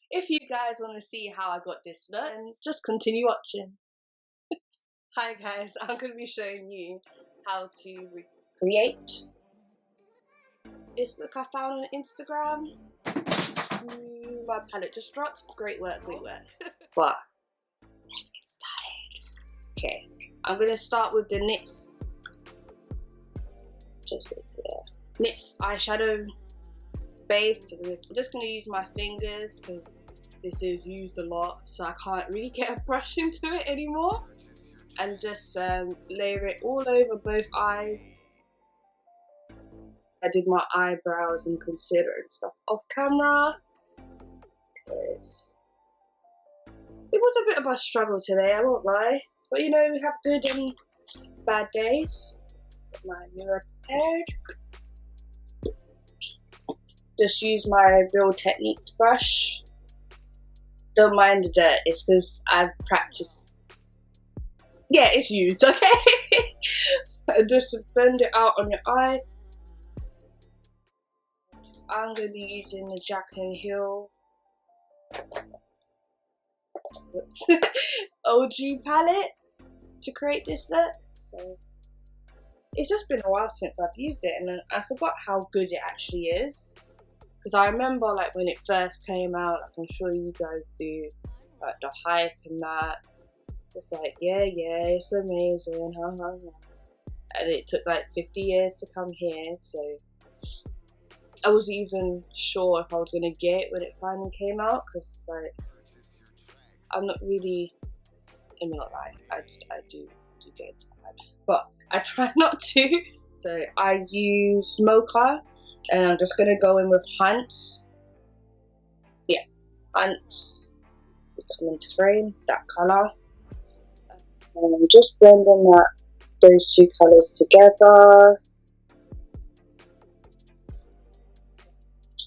If you guys want to see how I got this look, then just continue watching. Hi guys, I'm going to be showing you how to recreate this look I found on Instagram. My palette just dropped. Great work, great work. But let's get started. Okay, I'm going to start with the NYX eyeshadow base. I'm just going to use my fingers because this is used a lot, so I can't really get a brush into it anymore, and just layer it all over both eyes. I did my eyebrows and concealer and stuff off camera because it was a bit of a struggle today, I won't lie, but you know, we have good and bad days. Get my mirror prepared. Just use my Real Techniques brush. Don't mind the dirt, it's because I've practiced. Yeah, it's used, okay? And just to blend it out on your eye. I'm going to be using the Jaclyn Hill OG palette to create this look. So it's just been a while since I've used it, and I forgot how good it actually is. Because I remember, like, when it first came out, like I'm sure you guys do, like the hype and that. It's like, yeah, it's amazing, and it took like 50 years to come here, so I wasn't even sure if I was gonna get it when it finally came out, because like I'm not really, I'm not like I do get into that, but I try not to. So I use Mocha, and I'm just gonna go in with Hunts. Yeah, Hunts. Come into frame, that colour. And I'm just blending those two colours together.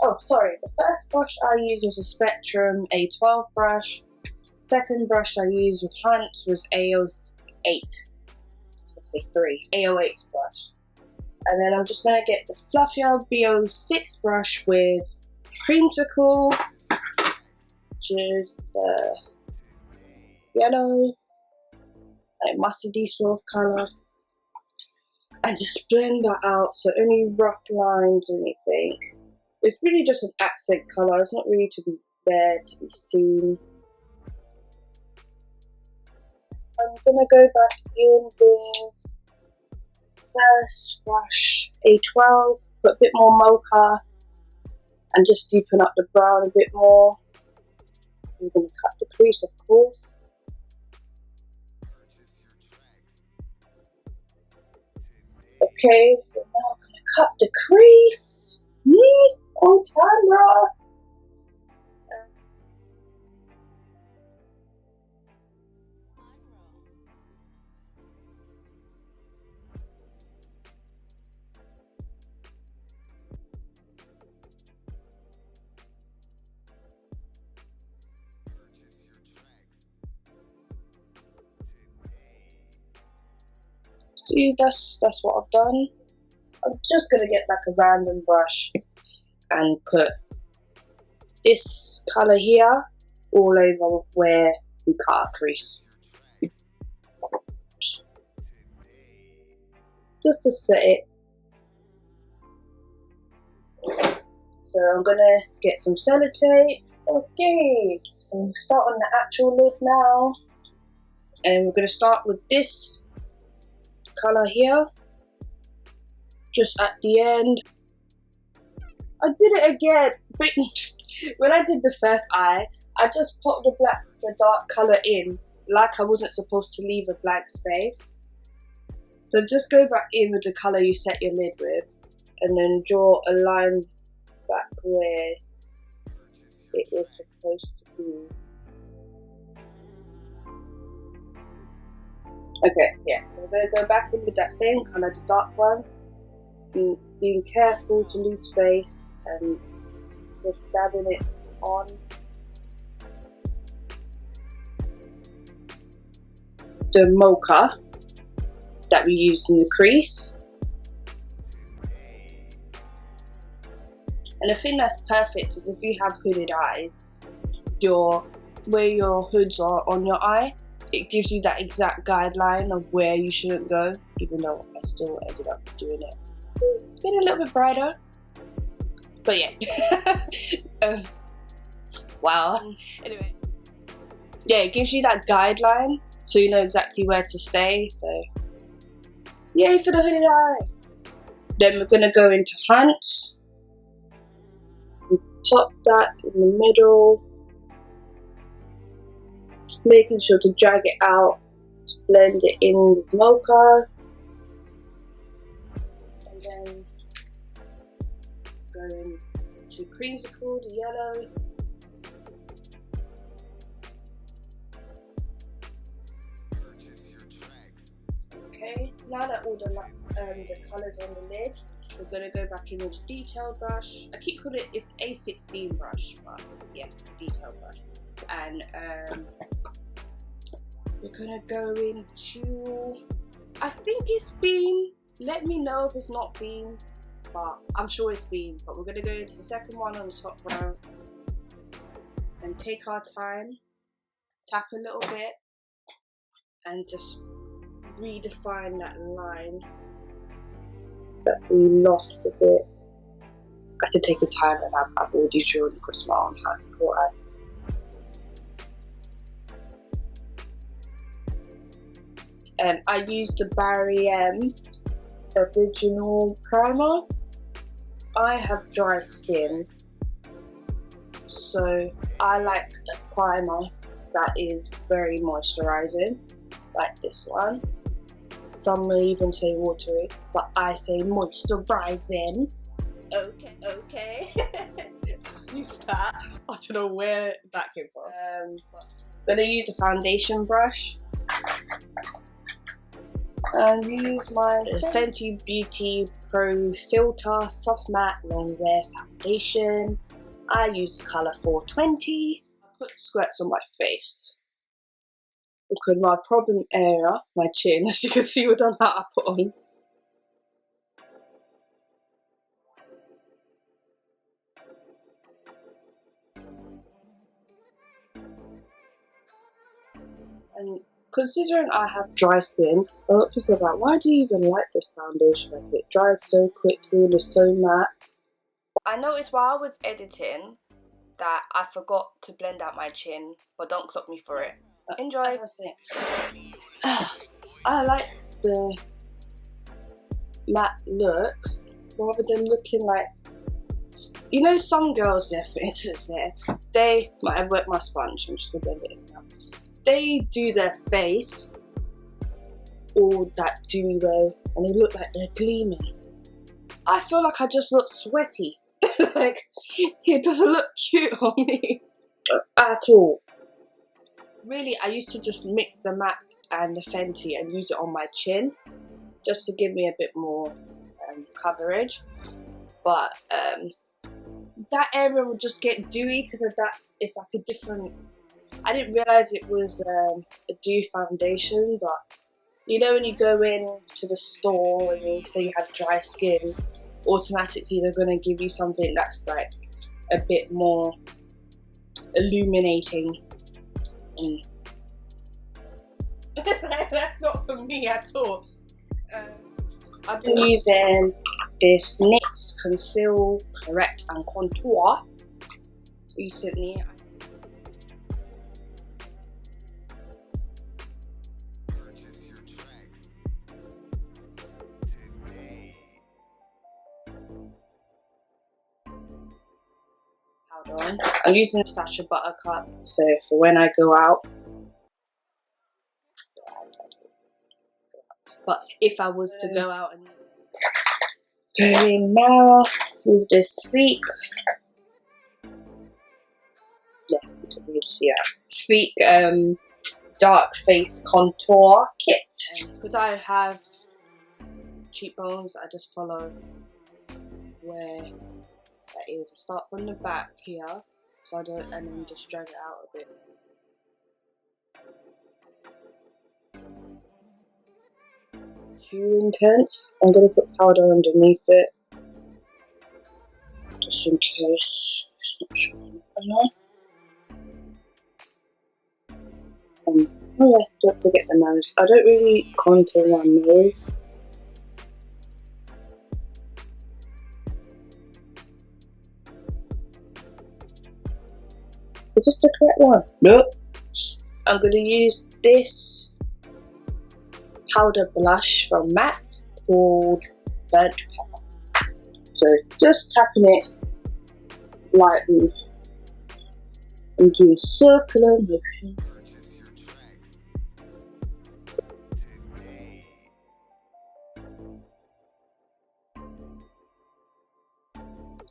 Oh, sorry, the first brush I used was a Spectrum A12 brush. Second brush I used with Hunts was A08. Let's say 3, A08 brush. And then I'm just going to get the fluffier B06 brush with Creamsicle, which is the yellow, like mustardy sort of colour. And just blend that out, so only rough lines or anything. It's really just an accent colour, it's not really to be there to be seen. I'm gonna go back in with first brush A12, put a bit more mocha, and just deepen up the brown a bit more. I'm gonna cut the crease, of course. Okay, so now I'm gonna cut the crease. Me on camera. See, that's what I've done. I'm just gonna get like a random brush and put this colour here all over where we cut our crease. Just to set it. So I'm gonna get some sellotape. Okay, so we'll start on the actual lid now. And we're gonna start with this colour here, just at the end. I did it again. When I did the first eye, I just popped the dark colour in, like I wasn't supposed to leave a blank space. So just go back in with the colour you set your lid with, and then draw a line back where it was supposed to be. Okay, yeah, I'm going to go back in with that same colour, the dark one, being careful to leave space and just dabbing it on. The mocha that we used in the crease. And the thing that's perfect is if you have hooded eyes, where your hoods are on your eye. It gives you that exact guideline of where you shouldn't go, even though I still ended up doing it. It's been a little bit brighter, but yeah. Wow. Anyway, yeah, it gives you that guideline so you know exactly where to stay. So yay for the hooded eye. Then we're gonna go into Hunt. We pop that in the middle, just making sure to drag it out, blend it in with mocha, and then going to creamsicle, the yellow. Okay, now that all the colours on the lid, we're going to go back in with a detail brush. I keep calling it's A16 brush, but yeah, it's a detail brush. And we're going to go into, I think it's Beam. Let me know if it's not Beam, but I'm sure it's Beam. But we're going to go into the second one on the top row and take our time, tap a little bit, and just redefine that line that we lost a bit. I had to take a time, and I've already drawn across my own hand before and I used the Barry M original primer. I have dry skin, so I like a primer that is very moisturizing, like this one. Some may even say watery, but I say moisturizing. Okay. Use that. I don't know where that came from. I'm gonna use a foundation brush and use my Fenty Beauty Pro Filter Soft Matte Long Wear Foundation. I use colour 420. I put squirts on my face, because my problem area, my chin, as you can see with the hat I put on. And considering I have dry skin, a lot of people are like, why do you even like this foundation? Like, it dries so quickly and it's so matte. I noticed while I was editing that I forgot to blend out my chin, but don't clock me for it. Enjoy. I like the matte look rather than looking like, you know, some girls there, for instance, they might have wet my sponge. I'm just gonna blend it in now. They do their face all that dewy way and they look like they're gleaming. I feel like I just look sweaty. Like, it doesn't look cute on me at all. Really, I used to just mix the MAC and the Fenty and use it on my chin just to give me a bit more coverage. But that area would just get dewy because of that. It's like a different, I didn't realise it was a dewy foundation, but you know when you go in to the store and you say you have dry skin, automatically they're going to give you something that's like a bit more illuminating. That's not for me at all. I've been using this NYX Conceal, Correct and Contour recently. On. I'm using Sacha Buttercup, so for when I go out. But if I was to go out and go in now with this sleek, yeah, you can really see that sleek dark face contour kit. Because I have cheekbones, I just follow where that is. I start from the back here, so I don't, and then just drag it out a bit. Too intense. I'm gonna put powder underneath it, just in case it's not showing enough. And oh yeah, don't forget the nose. I don't really contour my nose. Is this the correct one? Nope. I'm going to use this powder blush from MAC called Burnt Pepper. So just tapping it lightly and do a circular motion.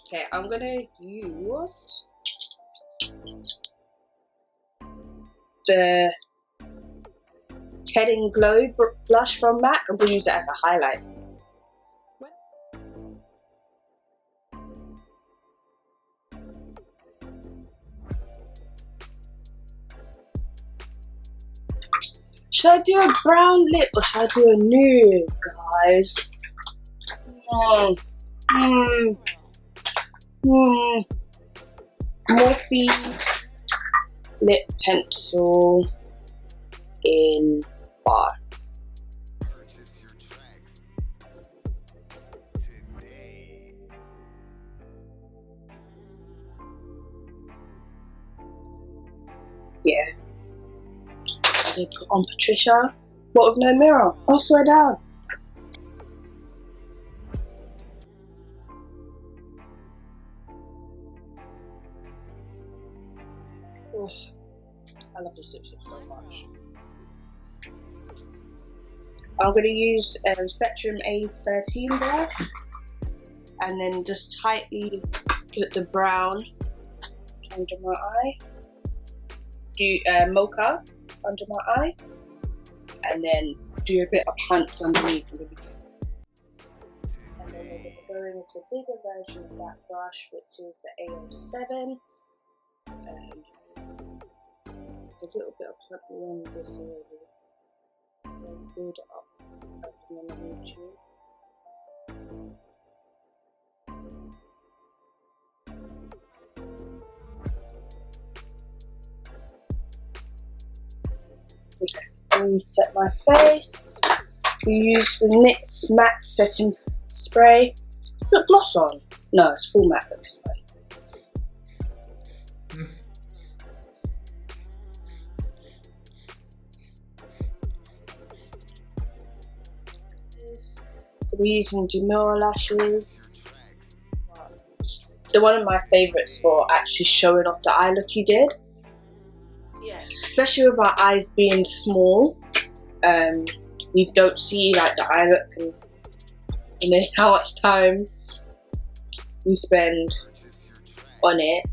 Okay, I'm going to use the Teddy Glow blush from MAC. I'm going to use it as a highlight. Should I do a brown lip or should I do a nude, guys? Morphe lip pencil in bar. Yeah. I put on Patricia. What with no mirror? I'll swear down. Oh, I love this lipstick so much. I'm going to use Spectrum A13 brush and then just tightly put the brown under my eye. Do mocha under my eye and then do a bit of hunts underneath. And then we're going to go into a bigger version of that brush, which is the A07. There's a little bit of hunting on this already. I'll build it up as I'm on YouTube. Okay, reset my face. We use the NYX matte setting spray. Put gloss on. No, it's full matte at this point. We're using Demure lashes. They're one of my favourites for actually showing off the eye look you did. Yeah, especially with my eyes being small, you don't see like the eye look and you know how much time you spend on it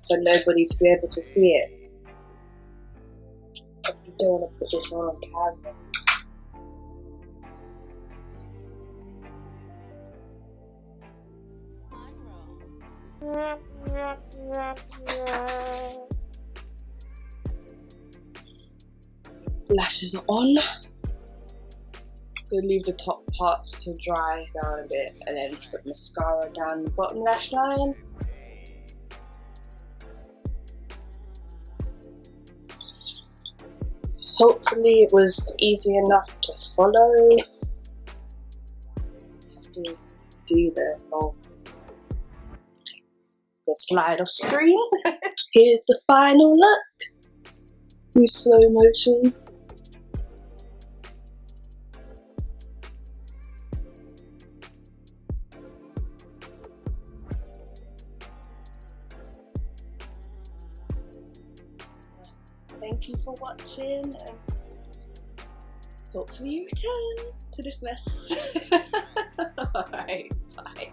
for nobody to be able to see it. You don't want to put this on camera. Lashes are on. Gonna leave the top parts to dry down a bit and then put mascara down the bottom lash line. Hopefully it was easy enough to follow. You have to do the whole slide off screen. Here's the final look in slow motion. Thank you for watching and hopefully you return to this mess. Alright, bye.